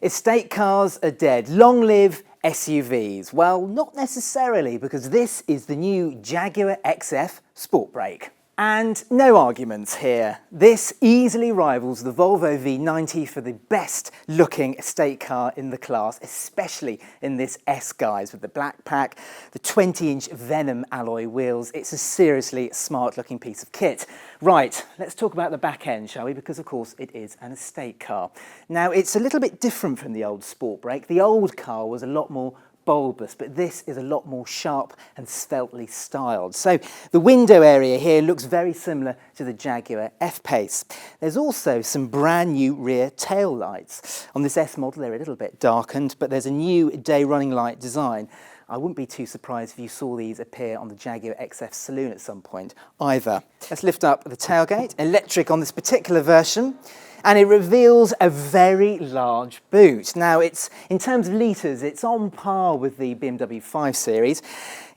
Estate cars are dead. Long live SUVs. Well, not necessarily, because this is the new Jaguar XF Sportbrake. And no arguments here. This easily rivals the Volvo V90 for the best looking estate car in the class, especially in this S guise with the black pack, the 20-inch Venom alloy wheels. It's a seriously smart looking piece of kit. Right, let's talk about the back end, shall we? Because of course it is an estate car. Now it's a little bit different from the old Sportbrake. The old car was a lot more bulbous, but this is a lot more sharp and sveltely styled. So the window area here looks very similar to the Jaguar F-Pace. There's also some brand new rear tail lights. On this S model they're a little bit darkened, but there's a new day running light design. I wouldn't be too surprised if you saw these appear on the Jaguar XF Saloon at some point either. Let's lift up the tailgate, electric on this particular version, and it reveals a very large boot. Now, in terms of litres, it's on par with the BMW 5 Series.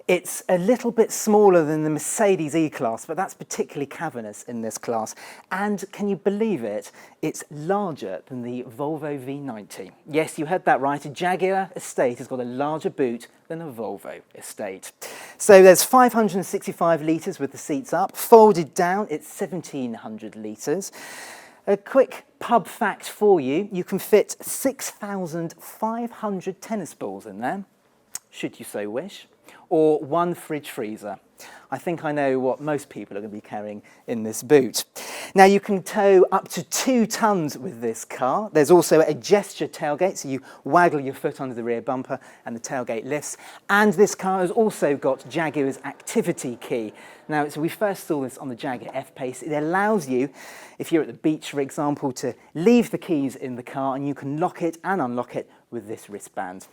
It's a little bit smaller than the Mercedes E-Class, but that's particularly cavernous in this class. And can you believe it? It's larger than the Volvo V90. Yes, you heard that right. A Jaguar Estate has got a larger boot than a Volvo Estate. So there's 565 litres with the seats up. Folded down, it's 1,700 litres. A quick pub fact for you, you can fit 6,500 tennis balls in there, should you so wish, or one fridge freezer. I think I know what most people are going to be carrying in this boot. Now you can tow up to 2 tons with this car. There's also a gesture tailgate, so you waggle your foot under the rear bumper and the tailgate lifts. And this car has also got Jaguar's activity key. Now, so we first saw this on the Jaguar F-Pace. It allows you, if you're at the beach, for example, to leave the keys in the car and you can lock it and unlock it with this wristband.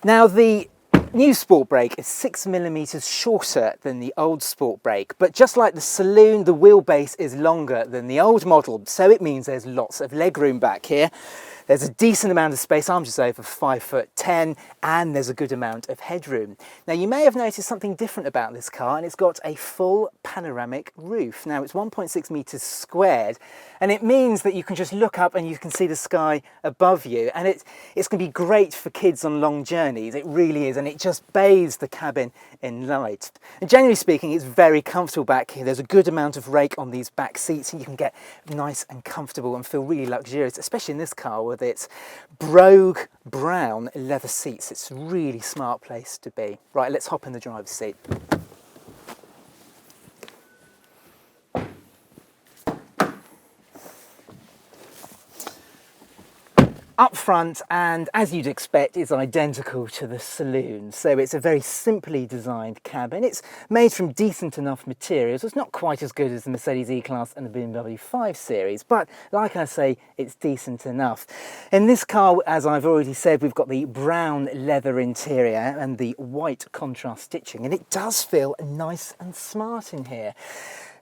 Now, the new Sportbrake is 6mm shorter than the old Sportbrake, but just like the Saloon, the wheelbase is longer than the old model, so it means there's lots of legroom back here. There's a decent amount of space, I'm just over 5'10", and there's a good amount of headroom. Now, you may have noticed something different about this car, and it's got a full panoramic roof. Now, it's 1.6 metres squared, and it means that you can just look up and you can see the sky above you, and it's going to be great for kids on long journeys. It really is, and it just bathes the cabin in light. And generally speaking, it's very comfortable back here. There's a good amount of rake on these back seats, and you can get nice and comfortable and feel really luxurious, especially in this car with its brogue brown leather seats. It's a really smart place to be. Right, let's hop in the driver's seat. Up front, and as you'd expect, is identical to the Saloon. So it's a very simply designed cabin. It's made from decent enough materials. It's not quite as good as the Mercedes E-Class and the BMW 5 Series, but like I say, it's decent enough. In this car, as I've already said, we've got the brown leather interior and the white contrast stitching, and it does feel nice and smart in here.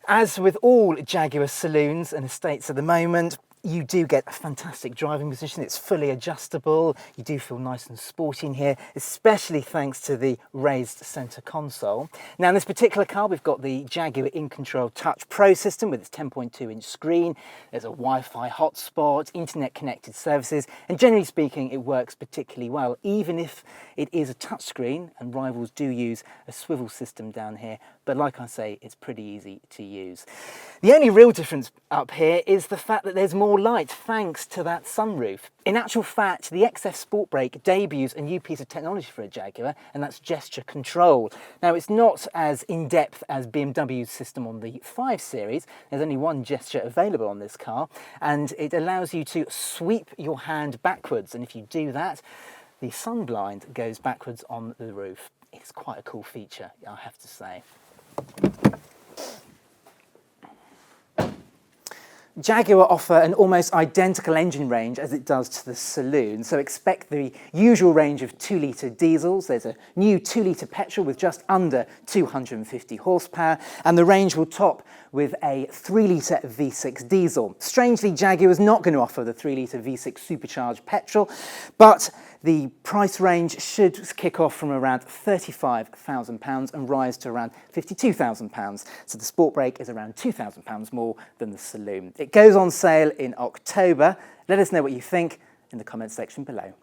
As with all Jaguar Saloons and estates at the moment, you do get a fantastic driving position. It's fully adjustable. You do feel nice and sporty in here, especially thanks to the raised centre console. Now, in this particular car, we've got the Jaguar InControl Touch Pro system with its 10.2-inch screen. There's a Wi-Fi hotspot, internet-connected services, and generally speaking, it works particularly well, even if it is a touchscreen, and rivals do use a swivel system down here. But like I say, it's pretty easy to use. The only real difference up here is the fact that there's more light thanks to that sunroof. In actual fact, the XF Sportbrake debuts a new piece of technology for a Jaguar, and that's gesture control. Now, it's not as in-depth as BMW's system on the 5 Series. There's only one gesture available on this car, and it allows you to sweep your hand backwards. And if you do that, the sun blind goes backwards on the roof. It's quite a cool feature, I have to say. Jaguar offer an almost identical engine range as it does to the Saloon, so expect the usual range of 2-litre diesels. There's a new 2-litre petrol with just under 250 horsepower, and the range will top with a 3-litre V6 diesel. Strangely, Jaguar is not going to offer the 3-litre V6 supercharged petrol, but The price range should kick off from around £35,000 and rise to around £52,000. So the Sportbrake is around £2,000 more than the Saloon. It goes on sale in October. Let us know what you think in the comments section below.